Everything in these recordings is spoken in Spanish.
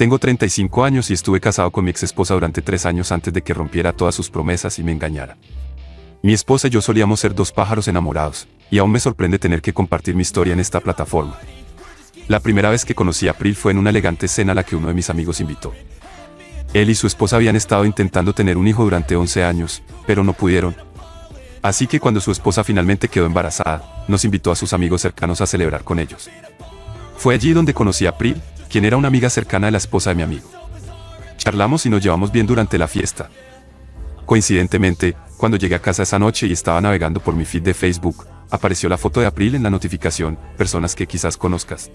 Tengo 35 años y estuve casado con mi exesposa durante 3 años antes de que rompiera todas sus promesas y me engañara. Mi esposa y yo solíamos ser dos pájaros enamorados, y aún me sorprende tener que compartir mi historia en esta plataforma. La primera vez que conocí a April fue en una elegante cena a la que uno de mis amigos invitó. Él y su esposa habían estado intentando tener un hijo durante 11 años, pero no pudieron. Así que cuando su esposa finalmente quedó embarazada, nos invitó a sus amigos cercanos a celebrar con ellos. Fue allí donde conocí a April, quien era una amiga cercana de la esposa de mi amigo. Charlamos y nos llevamos bien durante la fiesta. Coincidentemente, cuando llegué a casa esa noche y estaba navegando por mi feed de Facebook, apareció la foto de April en la notificación, personas que quizás conozcas.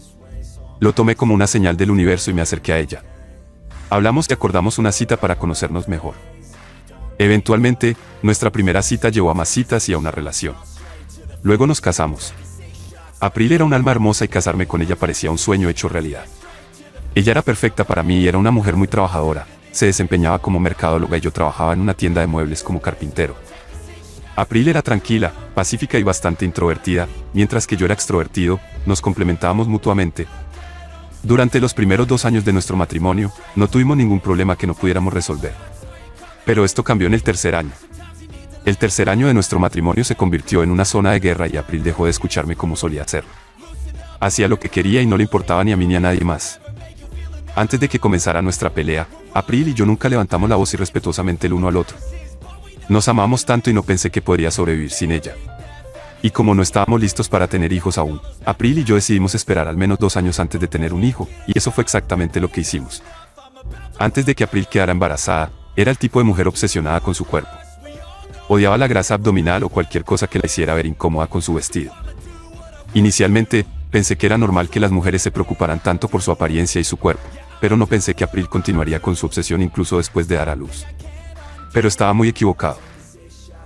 Lo tomé como una señal del universo y me acerqué a ella. Hablamos y acordamos una cita para conocernos mejor. Eventualmente, nuestra primera cita llevó a más citas y a una relación. Luego nos casamos. April era un alma hermosa y casarme con ella parecía un sueño hecho realidad. Ella era perfecta para mí y era una mujer muy trabajadora. Se desempeñaba como mercadóloga y yo trabajaba en una tienda de muebles como carpintero. April era tranquila, pacífica y bastante introvertida, mientras que yo era extrovertido, nos complementábamos mutuamente. Durante los primeros 2 años de nuestro matrimonio, no tuvimos ningún problema que no pudiéramos resolver. Pero esto cambió en el tercer año. El tercer año de nuestro matrimonio se convirtió en una zona de guerra y April dejó de escucharme como solía hacerlo. Hacía lo que quería y no le importaba ni a mí ni a nadie más. Antes de que comenzara nuestra pelea, April y yo nunca levantamos la voz irrespetuosamente el uno al otro. Nos amamos tanto y no pensé que podría sobrevivir sin ella. Y como no estábamos listos para tener hijos aún, April y yo decidimos esperar al menos 2 años antes de tener un hijo, y eso fue exactamente lo que hicimos. Antes de que April quedara embarazada, era el tipo de mujer obsesionada con su cuerpo. Odiaba la grasa abdominal o cualquier cosa que la hiciera ver incómoda con su vestido. Inicialmente, pensé que era normal que las mujeres se preocuparan tanto por su apariencia y su cuerpo, pero no pensé que April continuaría con su obsesión incluso después de dar a luz. Pero estaba muy equivocado.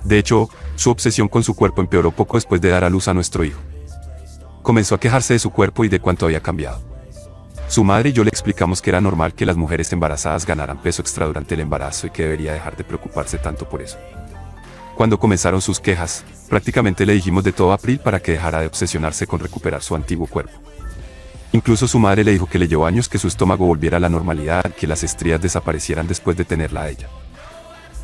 De hecho, su obsesión con su cuerpo empeoró poco después de dar a luz a nuestro hijo. Comenzó a quejarse de su cuerpo y de cuánto había cambiado. Su madre y yo le explicamos que era normal que las mujeres embarazadas ganaran peso extra durante el embarazo y que debería dejar de preocuparse tanto por eso. Cuando comenzaron sus quejas, prácticamente le dijimos de todo a April para que dejara de obsesionarse con recuperar su antiguo cuerpo. Incluso su madre le dijo que le llevó años que su estómago volviera a la normalidad y que las estrías desaparecieran después de tenerla a ella.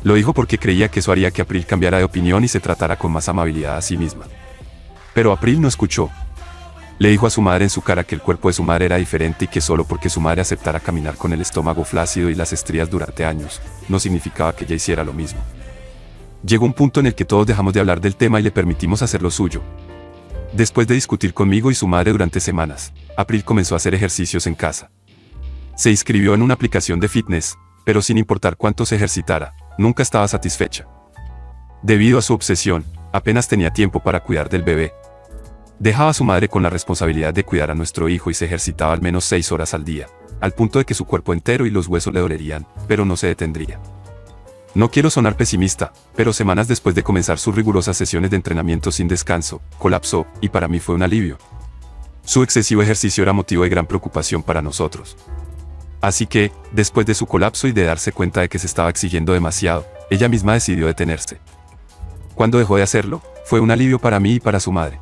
Lo dijo porque creía que eso haría que April cambiara de opinión y se tratara con más amabilidad a sí misma. Pero April no escuchó. Le dijo a su madre en su cara que el cuerpo de su madre era diferente y que solo porque su madre aceptara caminar con el estómago flácido y las estrías durante años, no significaba que ella hiciera lo mismo. Llegó un punto en el que todos dejamos de hablar del tema y le permitimos hacer lo suyo. Después de discutir conmigo y su madre durante semanas, April comenzó a hacer ejercicios en casa. Se inscribió en una aplicación de fitness, pero sin importar cuánto se ejercitara, nunca estaba satisfecha. Debido a su obsesión, apenas tenía tiempo para cuidar del bebé. Dejaba a su madre con la responsabilidad de cuidar a nuestro hijo y se ejercitaba al menos 6 horas al día, al punto de que su cuerpo entero y los huesos le dolerían, pero no se detendría. No quiero sonar pesimista, pero semanas después de comenzar sus rigurosas sesiones de entrenamiento sin descanso, colapsó, y para mí fue un alivio. Su excesivo ejercicio era motivo de gran preocupación para nosotros. Así que, después de su colapso y de darse cuenta de que se estaba exigiendo demasiado, ella misma decidió detenerse. Cuando dejó de hacerlo, fue un alivio para mí y para su madre.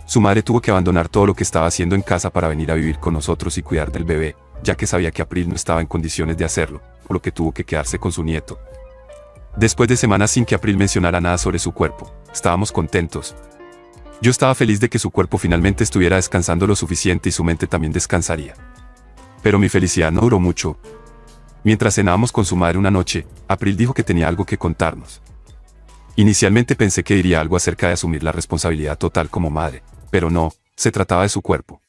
Su madre tuvo que abandonar todo lo que estaba haciendo en casa para venir a vivir con nosotros y cuidar del bebé, ya que sabía que April no estaba en condiciones de hacerlo, por lo que tuvo que quedarse con su nieto. Después de semanas sin que April mencionara nada sobre su cuerpo, estábamos contentos. Yo estaba feliz de que su cuerpo finalmente estuviera descansando lo suficiente y su mente también descansaría. Pero mi felicidad no duró mucho. Mientras cenábamos con su madre una noche, April dijo que tenía algo que contarnos. Inicialmente pensé que diría algo acerca de asumir la responsabilidad total como madre, pero no, se trataba de su cuerpo.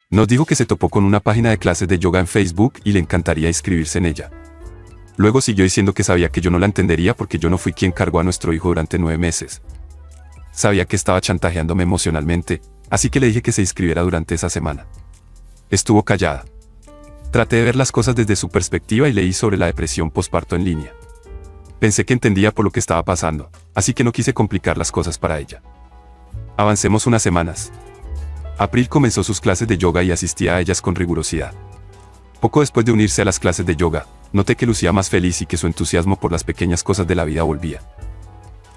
Nos dijo que se topó con una página de clases de yoga en Facebook y le encantaría inscribirse en ella. Luego siguió diciendo que sabía que yo no la entendería porque yo no fui quien cargó a nuestro hijo durante 9 meses. Sabía que estaba chantajeándome emocionalmente, así que le dije que se inscribiera durante esa semana. Estuvo callada. Traté de ver las cosas desde su perspectiva y leí sobre la depresión posparto en línea. Pensé que entendía por lo que estaba pasando, así que no quise complicar las cosas para ella. Avancemos unas semanas. April comenzó sus clases de yoga y asistía a ellas con rigurosidad. Poco después de unirse a las clases de yoga, noté que lucía más feliz y que su entusiasmo por las pequeñas cosas de la vida volvía.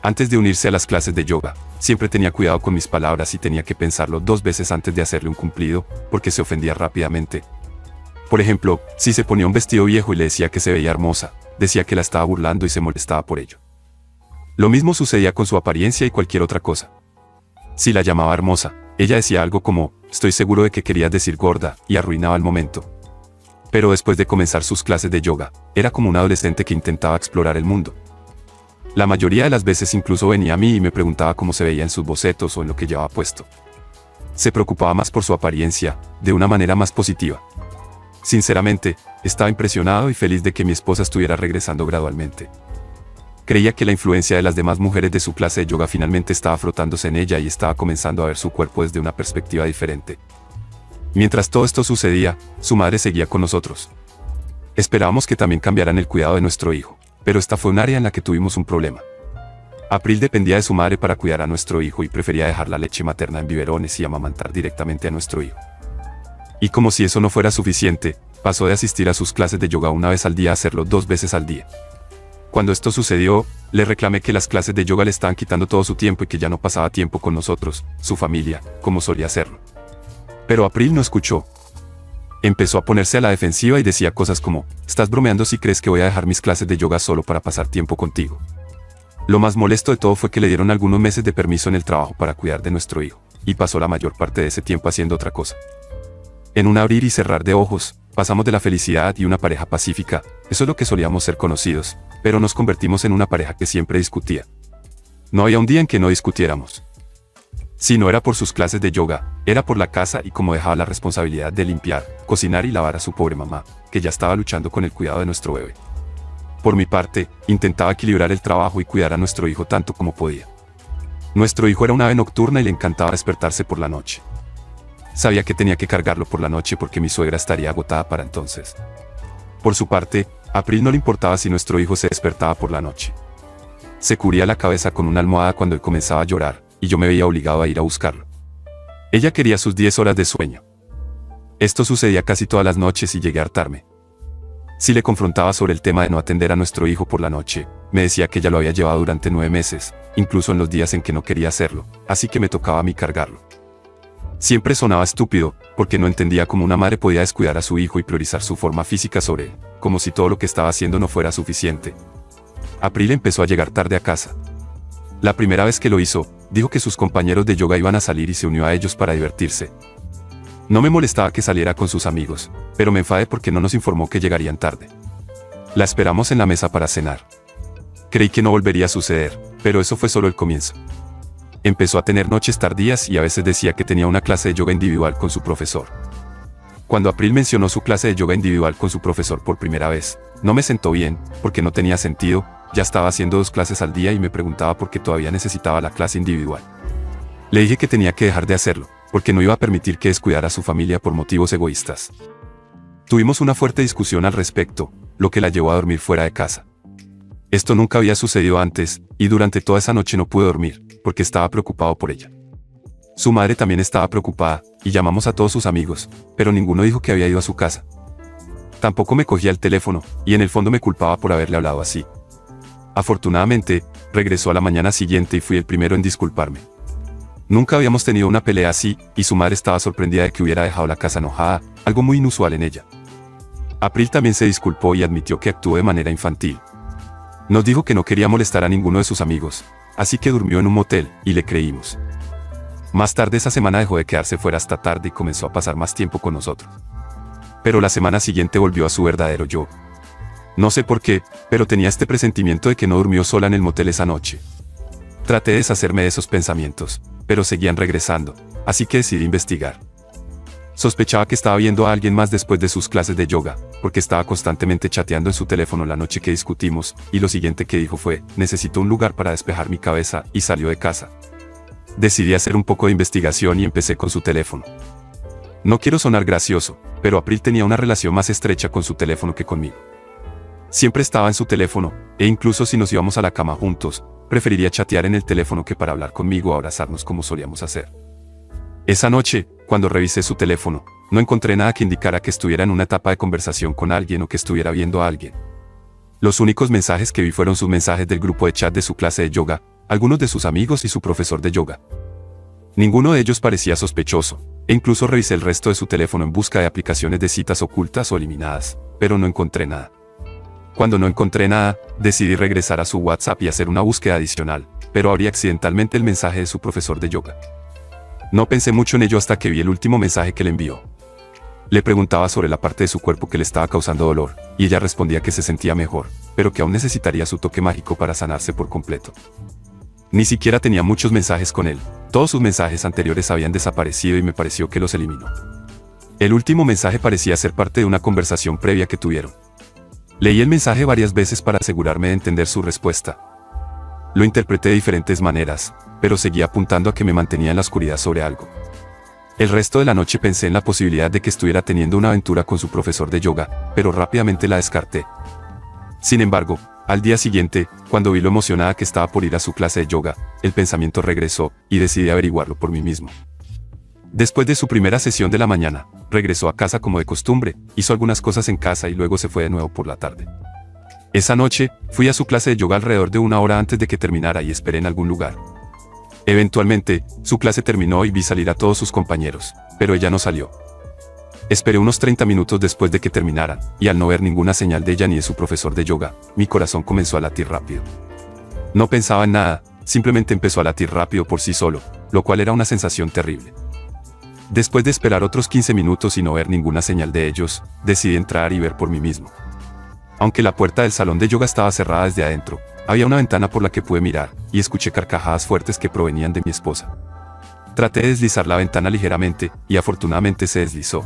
Antes de unirse a las clases de yoga, siempre tenía cuidado con mis palabras y tenía que pensarlo 2 veces antes de hacerle un cumplido, porque se ofendía rápidamente. Por ejemplo, si se ponía un vestido viejo y le decía que se veía hermosa, decía que la estaba burlando y se molestaba por ello. Lo mismo sucedía con su apariencia y cualquier otra cosa. Si la llamaba hermosa, ella decía algo como, estoy seguro de que querías decir gorda, y arruinaba el momento. Pero después de comenzar sus clases de yoga, era como un adolescente que intentaba explorar el mundo. La mayoría de las veces incluso venía a mí y me preguntaba cómo se veía en sus bocetos o en lo que llevaba puesto. Se preocupaba más por su apariencia, de una manera más positiva. Sinceramente, estaba impresionado y feliz de que mi esposa estuviera regresando gradualmente. Creía que la influencia de las demás mujeres de su clase de yoga finalmente estaba frotándose en ella y estaba comenzando a ver su cuerpo desde una perspectiva diferente. Mientras todo esto sucedía, su madre seguía con nosotros. Esperábamos que también cambiaran el cuidado de nuestro hijo, pero esta fue un área en la que tuvimos un problema. April dependía de su madre para cuidar a nuestro hijo y prefería dejar la leche materna en biberones y amamantar directamente a nuestro hijo. Y como si eso no fuera suficiente, pasó de asistir a sus clases de yoga una vez al día a hacerlo 2 veces al día. Cuando esto sucedió, le reclamé que las clases de yoga le estaban quitando todo su tiempo y que ya no pasaba tiempo con nosotros, su familia, como solía hacerlo. Pero April no escuchó. Empezó a ponerse a la defensiva y decía cosas como, estás bromeando si crees que voy a dejar mis clases de yoga solo para pasar tiempo contigo. Lo más molesto de todo fue que le dieron algunos meses de permiso en el trabajo para cuidar de nuestro hijo, y pasó la mayor parte de ese tiempo haciendo otra cosa. En un abrir y cerrar de ojos, pasamos de la felicidad y una pareja pacífica, eso es lo que solíamos ser conocidos, pero nos convertimos en una pareja que siempre discutía. No había un día en que no discutiéramos. Si no era por sus clases de yoga, era por la casa y cómo dejaba la responsabilidad de limpiar, cocinar y lavar a su pobre mamá, que ya estaba luchando con el cuidado de nuestro bebé. Por mi parte, intentaba equilibrar el trabajo y cuidar a nuestro hijo tanto como podía. Nuestro hijo era un ave nocturna y le encantaba despertarse por la noche. Sabía que tenía que cargarlo por la noche porque mi suegra estaría agotada para entonces. Por su parte, a April no le importaba si nuestro hijo se despertaba por la noche. Se cubría la cabeza con una almohada cuando él comenzaba a llorar, y yo me veía obligado a ir a buscarlo. Ella quería sus 10 horas de sueño. Esto sucedía casi todas las noches y llegué a hartarme. Si le confrontaba sobre el tema de no atender a nuestro hijo por la noche, me decía que ella lo había llevado durante 9 meses, incluso en los días en que no quería hacerlo, así que me tocaba a mí cargarlo. Siempre sonaba estúpido, porque no entendía cómo una madre podía descuidar a su hijo y priorizar su forma física sobre él, como si todo lo que estaba haciendo no fuera suficiente. April empezó a llegar tarde a casa. La primera vez que lo hizo, dijo que sus compañeros de yoga iban a salir y se unió a ellos para divertirse. No me molestaba que saliera con sus amigos, pero me enfadé porque no nos informó que llegarían tarde. La esperamos en la mesa para cenar. Creí que no volvería a suceder, pero eso fue solo el comienzo. Empezó a tener noches tardías y a veces decía que tenía una clase de yoga individual con su profesor. Cuando April mencionó su clase de yoga individual con su profesor por primera vez, no me sentó bien, porque no tenía sentido, ya estaba haciendo 2 clases al día y me preguntaba por qué todavía necesitaba la clase individual. Le dije que tenía que dejar de hacerlo, porque no iba a permitir que descuidara a su familia por motivos egoístas. Tuvimos una fuerte discusión al respecto, lo que la llevó a dormir fuera de casa. Esto nunca había sucedido antes, y durante toda esa noche no pude dormir, porque estaba preocupado por ella. Su madre también estaba preocupada, y llamamos a todos sus amigos, pero ninguno dijo que había ido a su casa. Tampoco me cogía el teléfono, y en el fondo me culpaba por haberle hablado así. Afortunadamente, regresó a la mañana siguiente y fui el primero en disculparme. Nunca habíamos tenido una pelea así, y su madre estaba sorprendida de que hubiera dejado la casa enojada, algo muy inusual en ella. April también se disculpó y admitió que actuó de manera infantil. Nos dijo que no quería molestar a ninguno de sus amigos, así que durmió en un motel, y le creímos. Más tarde esa semana dejó de quedarse fuera hasta tarde y comenzó a pasar más tiempo con nosotros. Pero la semana siguiente volvió a su verdadero yo. No sé por qué, pero tenía este presentimiento de que no durmió sola en el motel esa noche. Traté de deshacerme de esos pensamientos, pero seguían regresando, así que decidí investigar. Sospechaba que estaba viendo a alguien más después de sus clases de yoga, porque estaba constantemente chateando en su teléfono la noche que discutimos, y lo siguiente que dijo fue, necesito un lugar para despejar mi cabeza, y salió de casa. Decidí hacer un poco de investigación y empecé con su teléfono. No quiero sonar gracioso, pero April tenía una relación más estrecha con su teléfono que conmigo. Siempre estaba en su teléfono, e incluso si nos íbamos a la cama juntos, preferiría chatear en el teléfono que para hablar conmigo o abrazarnos como solíamos hacer. Esa noche, cuando revisé su teléfono, no encontré nada que indicara que estuviera en una etapa de conversación con alguien o que estuviera viendo a alguien. Los únicos mensajes que vi fueron sus mensajes del grupo de chat de su clase de yoga, algunos de sus amigos y su profesor de yoga. Ninguno de ellos parecía sospechoso, E incluso revisé el resto de su teléfono en busca de aplicaciones de citas ocultas o eliminadas, pero no encontré nada. Cuando no encontré nada, decidí regresar a su WhatsApp y hacer una búsqueda adicional, pero abrí accidentalmente el mensaje de su profesor de yoga. No pensé mucho en ello hasta que vi el último mensaje que le envió. Le preguntaba sobre la parte de su cuerpo que le estaba causando dolor, y ella respondía que se sentía mejor, pero que aún necesitaría su toque mágico para sanarse por completo. Ni siquiera tenía muchos mensajes con él, todos sus mensajes anteriores habían desaparecido y me pareció que los eliminó. El último mensaje parecía ser parte de una conversación previa que tuvieron. Leí el mensaje varias veces para asegurarme de entender su respuesta. Lo interpreté de diferentes maneras, pero seguía apuntando a que me mantenía en la oscuridad sobre algo. El resto de la noche pensé en la posibilidad de que estuviera teniendo una aventura con su profesor de yoga, pero rápidamente la descarté. Sin embargo, al día siguiente, cuando vi lo emocionada que estaba por ir a su clase de yoga, el pensamiento regresó, y decidí averiguarlo por mí mismo. Después de su primera sesión de la mañana, regresó a casa como de costumbre, hizo algunas cosas en casa y luego se fue de nuevo por la tarde. Esa noche, fui a su clase de yoga alrededor de 1 hora antes de que terminara y esperé en algún lugar. Eventualmente, su clase terminó y vi salir a todos sus compañeros, pero ella no salió. Esperé unos 30 minutos después de que terminaran, y al no ver ninguna señal de ella ni de su profesor de yoga, mi corazón comenzó a latir rápido. No pensaba en nada, simplemente empezó a latir rápido por sí solo, lo cual era una sensación terrible. Después de esperar otros 15 minutos y no ver ninguna señal de ellos, decidí entrar y ver por mí mismo. Aunque la puerta del salón de yoga estaba cerrada desde adentro, había una ventana por la que pude mirar, y escuché carcajadas fuertes que provenían de mi esposa. Traté de deslizar la ventana ligeramente, y afortunadamente se deslizó.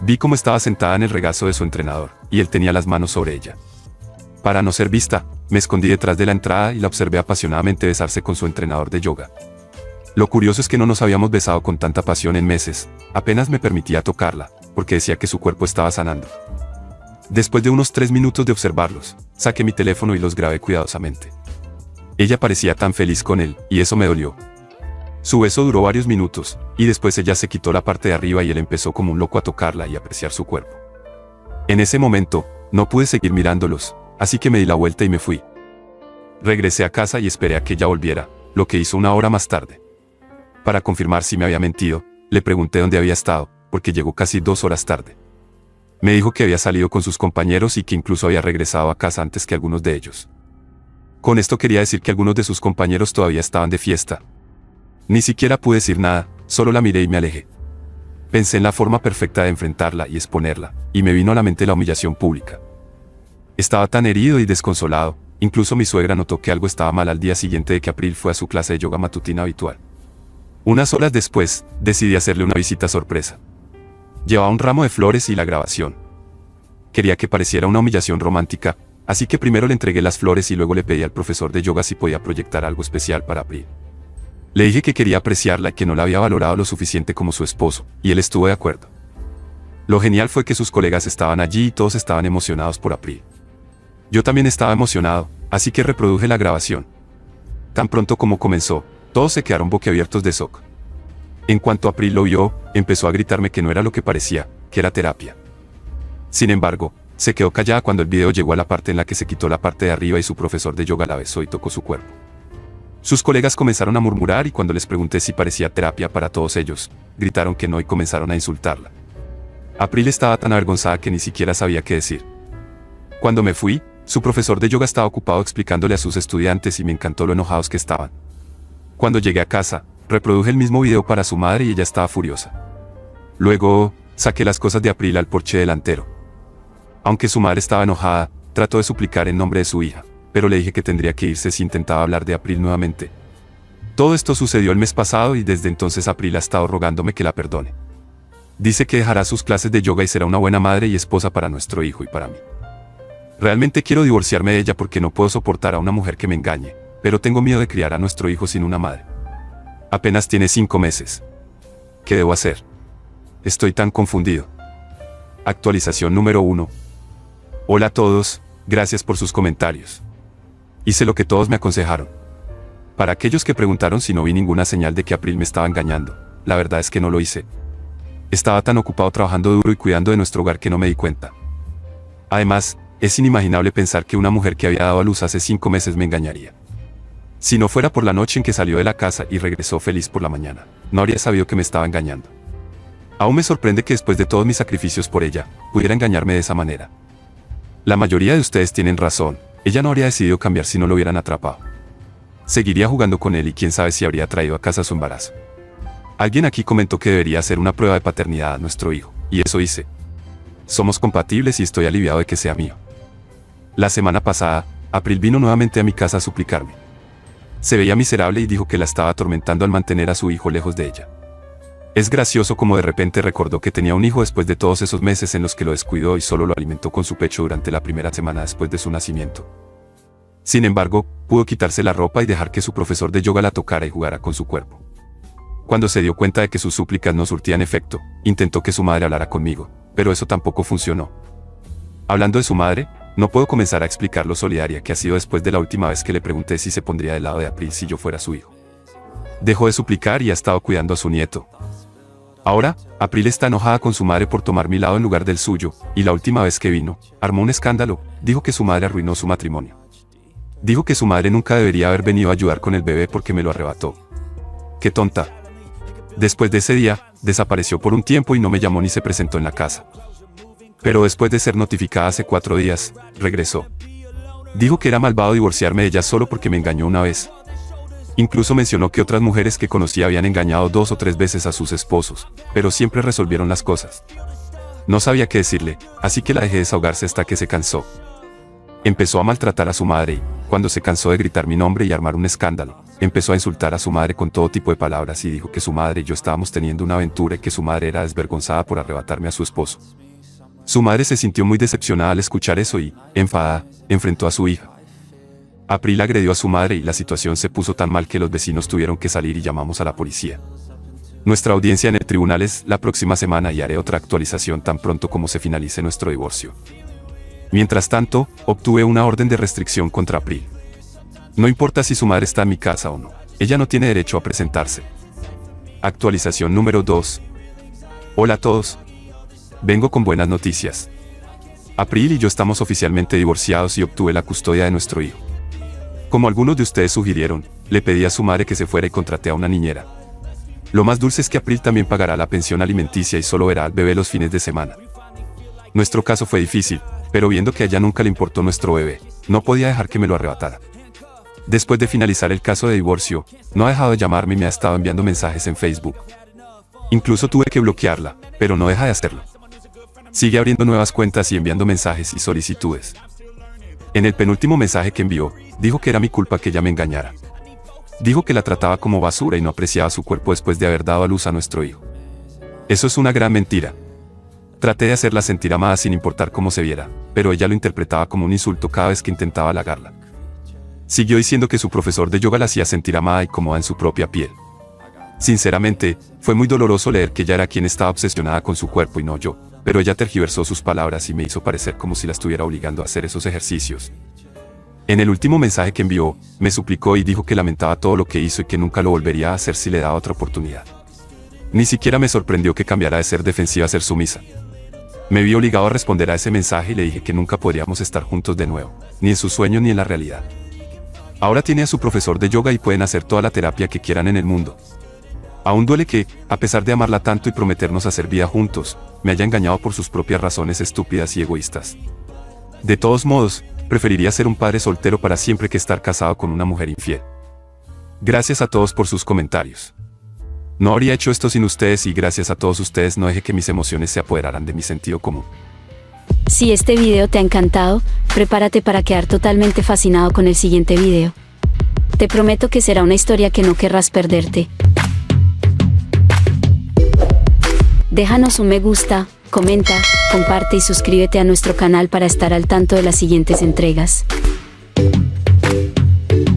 Vi cómo estaba sentada en el regazo de su entrenador, y él tenía las manos sobre ella. Para no ser vista, me escondí detrás de la entrada y la observé apasionadamente besarse con su entrenador de yoga. Lo curioso es que no nos habíamos besado con tanta pasión en meses, apenas me permitía tocarla, porque decía que su cuerpo estaba sanando. Después de unos 3 minutos de observarlos, saqué mi teléfono y los grabé cuidadosamente. Ella parecía tan feliz con él, y eso me dolió. Su beso duró varios minutos, y después ella se quitó la parte de arriba y él empezó como un loco a tocarla y apreciar su cuerpo. En ese momento, no pude seguir mirándolos, así que me di la vuelta y me fui. Regresé a casa y esperé a que ella volviera, lo que hizo 1 hora más tarde. Para confirmar si me había mentido, le pregunté dónde había estado, porque llegó casi 2 horas tarde. Me dijo que había salido con sus compañeros y que incluso había regresado a casa antes que algunos de ellos. Con esto quería decir que algunos de sus compañeros todavía estaban de fiesta. Ni siquiera pude decir nada, solo la miré y me alejé. Pensé en la forma perfecta de enfrentarla y exponerla, y me vino a la mente la humillación pública. Estaba tan herido y desconsolado, incluso mi suegra notó que algo estaba mal al día siguiente de que April fue a su clase de yoga matutina habitual. Unas horas después, decidí hacerle una visita sorpresa. Llevaba un ramo de flores y la grabación. Quería que pareciera una humillación romántica, así que primero le entregué las flores y luego le pedí al profesor de yoga si podía proyectar algo especial para April. Le dije que quería apreciarla y que no la había valorado lo suficiente como su esposo, y él estuvo de acuerdo. Lo genial fue que sus colegas estaban allí y todos estaban emocionados por April. Yo también estaba emocionado, así que reproduje la grabación. Tan pronto como comenzó, todos se quedaron boquiabiertos de shock. En cuanto April lo vio, empezó a gritarme que no era lo que parecía, que era terapia. Sin embargo, se quedó callada cuando el video llegó a la parte en la que se quitó la parte de arriba y su profesor de yoga la besó y tocó su cuerpo. Sus colegas comenzaron a murmurar y cuando les pregunté si parecía terapia para todos ellos, gritaron que no y comenzaron a insultarla. April estaba tan avergonzada que ni siquiera sabía qué decir. Cuando me fui, su profesor de yoga estaba ocupado explicándole a sus estudiantes y me encantó lo enojados que estaban. Cuando llegué a casa, reproduje el mismo video para su madre y ella estaba furiosa. Luego, saqué las cosas de April al porche delantero. Aunque su madre estaba enojada, trató de suplicar en nombre de su hija, pero le dije que tendría que irse si intentaba hablar de April nuevamente. Todo esto sucedió el mes pasado y desde entonces April ha estado rogándome que la perdone. Dice que dejará sus clases de yoga y será una buena madre y esposa para nuestro hijo y para mí. Realmente quiero divorciarme de ella porque no puedo soportar a una mujer que me engañe, pero tengo miedo de criar a nuestro hijo sin una madre. Apenas tiene 5 meses. ¿Qué debo hacer? Estoy tan confundido. Actualización número 1. Hola a todos, gracias por sus comentarios. Hice lo que todos me aconsejaron. Para aquellos que preguntaron si no vi ninguna señal de que April me estaba engañando, la verdad es que no lo hice. Estaba tan ocupado trabajando duro y cuidando de nuestro hogar que no me di cuenta. Además, es inimaginable pensar que una mujer que había dado a luz hace 5 meses me engañaría. Si no fuera por la noche en que salió de la casa y regresó feliz por la mañana, no habría sabido que me estaba engañando. Aún me sorprende que después de todos mis sacrificios por ella, pudiera engañarme de esa manera. La mayoría de ustedes tienen razón, ella no habría decidido cambiar si no lo hubieran atrapado. Seguiría jugando con él y quién sabe si habría traído a casa su embarazo. Alguien aquí comentó que debería hacer una prueba de paternidad a nuestro hijo, y eso hice. Somos compatibles y estoy aliviado de que sea mío. La semana pasada, April vino nuevamente a mi casa a suplicarme. Se veía miserable y dijo que la estaba atormentando al mantener a su hijo lejos de ella. Es gracioso como de repente recordó que tenía un hijo después de todos esos meses en los que lo descuidó y solo lo alimentó con su pecho durante la primera semana después de su nacimiento. Sin embargo, pudo quitarse la ropa y dejar que su profesor de yoga la tocara y jugara con su cuerpo. Cuando se dio cuenta de que sus súplicas no surtían efecto, intentó que su madre hablara conmigo, pero eso tampoco funcionó. Hablando de su madre, no puedo comenzar a explicar lo solidaria que ha sido después de la última vez que le pregunté si se pondría del lado de April si yo fuera su hijo. Dejó de suplicar y ha estado cuidando a su nieto. Ahora, April está enojada con su madre por tomar mi lado en lugar del suyo, y la última vez que vino, armó un escándalo, dijo que su madre arruinó su matrimonio. Dijo que su madre nunca debería haber venido a ayudar con el bebé porque me lo arrebató. ¡Qué tonta! Después de ese día, desapareció por un tiempo y no me llamó ni se presentó en la casa. Pero después de ser notificada hace 4 días, regresó. Dijo que era malvado divorciarme de ella solo porque me engañó una vez. Incluso mencionó que otras mujeres que conocía habían engañado 2 o 3 veces a sus esposos, pero siempre resolvieron las cosas. No sabía qué decirle, así que la dejé desahogarse hasta que se cansó. Empezó a maltratar a su madre y, cuando se cansó de gritar mi nombre y armar un escándalo, empezó a insultar a su madre con todo tipo de palabras y dijo que su madre y yo estábamos teniendo una aventura y que su madre era desvergonzada por arrebatarme a su esposo. Su madre se sintió muy decepcionada al escuchar eso y, enfadada, enfrentó a su hija. April agredió a su madre y la situación se puso tan mal que los vecinos tuvieron que salir y llamamos a la policía. Nuestra audiencia en el tribunal es la próxima semana y haré otra actualización tan pronto como se finalice nuestro divorcio. Mientras tanto, obtuve una orden de restricción contra April. No importa si su madre está en mi casa o no, ella no tiene derecho a presentarse. Actualización número 2. Hola a todos. Vengo con buenas noticias. April y yo estamos oficialmente divorciados y obtuve la custodia de nuestro hijo. Como algunos de ustedes sugirieron, le pedí a su madre que se fuera y contraté a una niñera. Lo más dulce es que April también pagará la pensión alimenticia y solo verá al bebé los fines de semana. Nuestro caso fue difícil, pero viendo que a ella nunca le importó nuestro bebé, no podía dejar que me lo arrebatara. Después de finalizar el caso de divorcio, no ha dejado de llamarme y me ha estado enviando mensajes en Facebook. Incluso tuve que bloquearla, pero no deja de hacerlo. Sigue abriendo nuevas cuentas y enviando mensajes y solicitudes. En el penúltimo mensaje que envió, dijo que era mi culpa que ella me engañara. Dijo que la trataba como basura y no apreciaba su cuerpo después de haber dado a luz a nuestro hijo. Eso es una gran mentira. Traté de hacerla sentir amada sin importar cómo se viera, pero ella lo interpretaba como un insulto cada vez que intentaba halagarla. Siguió diciendo que su profesor de yoga la hacía sentir amada y cómoda en su propia piel. Sinceramente, fue muy doloroso leer que ella era quien estaba obsesionada con su cuerpo y no yo, pero ella tergiversó sus palabras y me hizo parecer como si la estuviera obligando a hacer esos ejercicios. En el último mensaje que envió, me suplicó y dijo que lamentaba todo lo que hizo y que nunca lo volvería a hacer si le daba otra oportunidad. Ni siquiera me sorprendió que cambiara de ser defensiva a ser sumisa. Me vi obligado a responder a ese mensaje y le dije que nunca podríamos estar juntos de nuevo, ni en sus sueños ni en la realidad. Ahora tiene a su profesor de yoga y pueden hacer toda la terapia que quieran en el mundo. Aún duele que, a pesar de amarla tanto y prometernos hacer vida juntos, me haya engañado por sus propias razones estúpidas y egoístas. De todos modos, preferiría ser un padre soltero para siempre que estar casado con una mujer infiel. Gracias a todos por sus comentarios. No habría hecho esto sin ustedes y gracias a todos ustedes no dejé que mis emociones se apoderaran de mi sentido común. Si este video te ha encantado, prepárate para quedar totalmente fascinado con el siguiente video. Te prometo que será una historia que no querrás perderte. Déjanos un me gusta, comenta, comparte y suscríbete a nuestro canal para estar al tanto de las siguientes entregas.